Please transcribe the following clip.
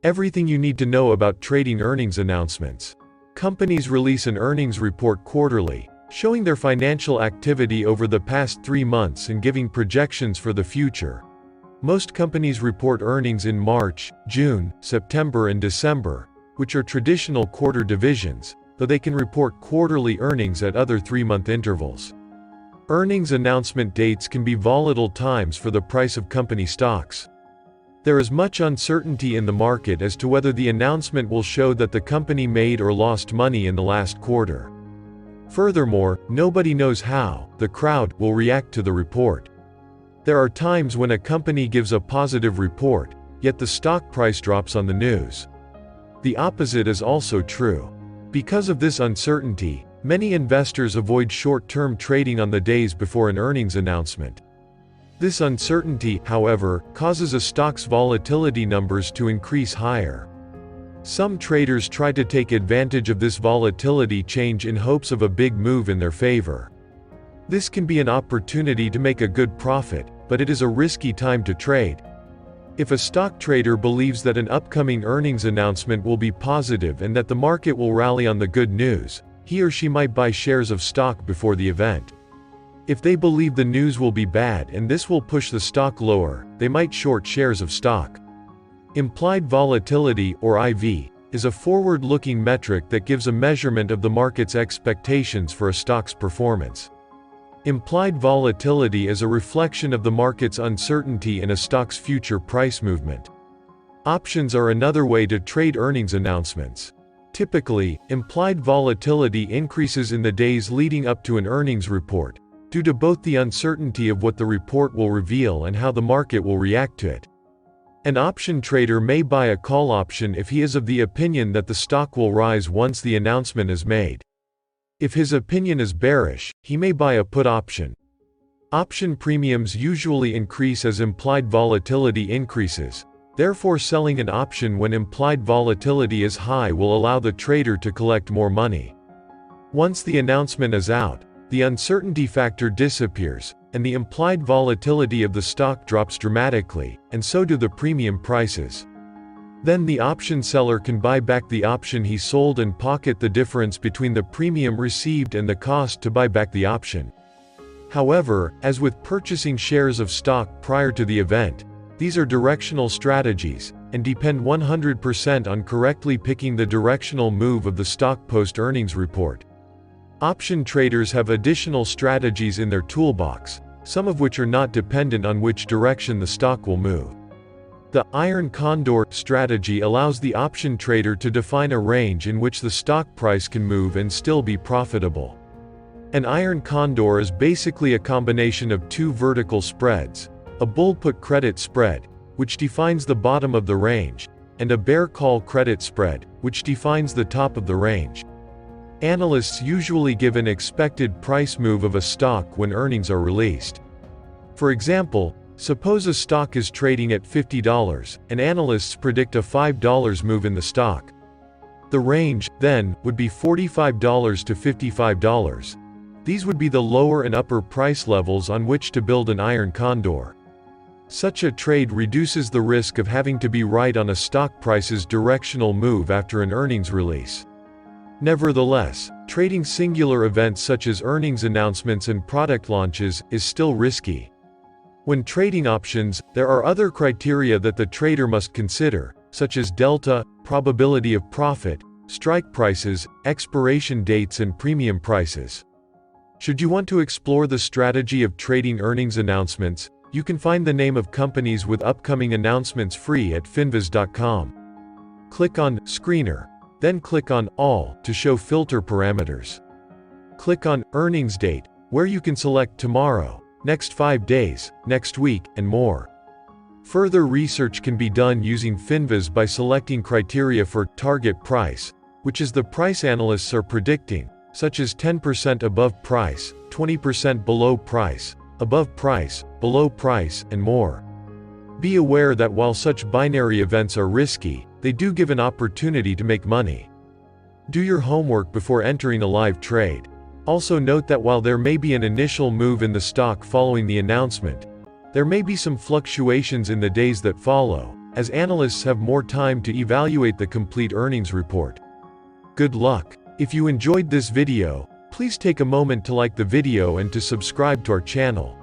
Everything you need to know about trading earnings announcements. Companies release an earnings report quarterly, showing their financial activity over the past 3 months and giving projections for the future. Most companies report earnings in March, June, September and December, which are traditional quarter divisions, though they can report quarterly earnings at other 3-month intervals. Earnings announcement dates can be volatile times for the price of company stocks. There is much uncertainty in the market as to whether the announcement will show that the company made or lost money in the last quarter. Furthermore, nobody knows how the crowd will react to the report. There are times when a company gives a positive report, yet the stock price drops on the news. The opposite is also true. Because of this uncertainty, many investors avoid short-term trading on the days before an earnings announcement. This uncertainty, however, causes a stock's volatility numbers to increase higher. Some traders try to take advantage of this volatility change in hopes of a big move in their favor. This can be an opportunity to make a good profit, but it is a risky time to trade. If a stock trader believes that an upcoming earnings announcement will be positive and that the market will rally on the good news, he or she might buy shares of stock before the event. If they believe the news will be bad and this will push the stock lower, they might short shares of stock. Implied volatility, or IV, is a forward-looking metric that gives a measurement of the market's expectations for a stock's performance. Implied volatility is a reflection of the market's uncertainty in a stock's future price movement. Options are another way to trade earnings announcements. Typically, implied volatility increases in the days leading up to an earnings report, due to both the uncertainty of what the report will reveal and how the market will react to it. An option trader may buy a call option if he is of the opinion that the stock will rise once the announcement is made. If his opinion is bearish, he may buy a put option. Option premiums usually increase as implied volatility increases, therefore selling an option when implied volatility is high will allow the trader to collect more money. Once the announcement is out, the uncertainty factor disappears, and the implied volatility of the stock drops dramatically, and so do the premium prices. Then the option seller can buy back the option he sold and pocket the difference between the premium received and the cost to buy back the option. However, as with purchasing shares of stock prior to the event, these are directional strategies, and depend 100% on correctly picking the directional move of the stock post-earnings report. Option traders have additional strategies in their toolbox, some of which are not dependent on which direction the stock will move. The iron condor strategy allows the option trader to define a range in which the stock price can move and still be profitable. An iron condor is basically a combination of two vertical spreads, a bull put credit spread, which defines the bottom of the range, and a bear call credit spread, which defines the top of the range. Analysts usually give an expected price move of a stock when earnings are released. For example, suppose a stock is trading at $50, and analysts predict a $5 move in the stock. The range, then, would be $45 to $55. These would be the lower and upper price levels on which to build an iron condor. Such a trade reduces the risk of having to be right on a stock price's directional move after an earnings release. Nevertheless, trading singular events such as earnings announcements and product launches is still risky. When trading options, there are other criteria that the trader must consider, such as delta, probability of profit, strike prices, expiration dates and premium prices. Should you want to explore the strategy of trading earnings announcements, you can find the name of companies with upcoming announcements free at finviz.com. Click on Screener, then click on All to show filter parameters. Click on Earnings Date, where you can select tomorrow, next 5 days, next week, and more. Further research can be done using Finviz by selecting criteria for target price, which is the price analysts are predicting, such as 10% above price, 20% below price, above price, below price, and more. Be aware that while such binary events are risky, they do give an opportunity to make money. Do your homework before entering a live trade. Also note that while there may be an initial move in the stock following the announcement, there may be some fluctuations in the days that follow, as analysts have more time to evaluate the complete earnings report. Good luck! If you enjoyed this video, please take a moment to like the video and to subscribe to our channel.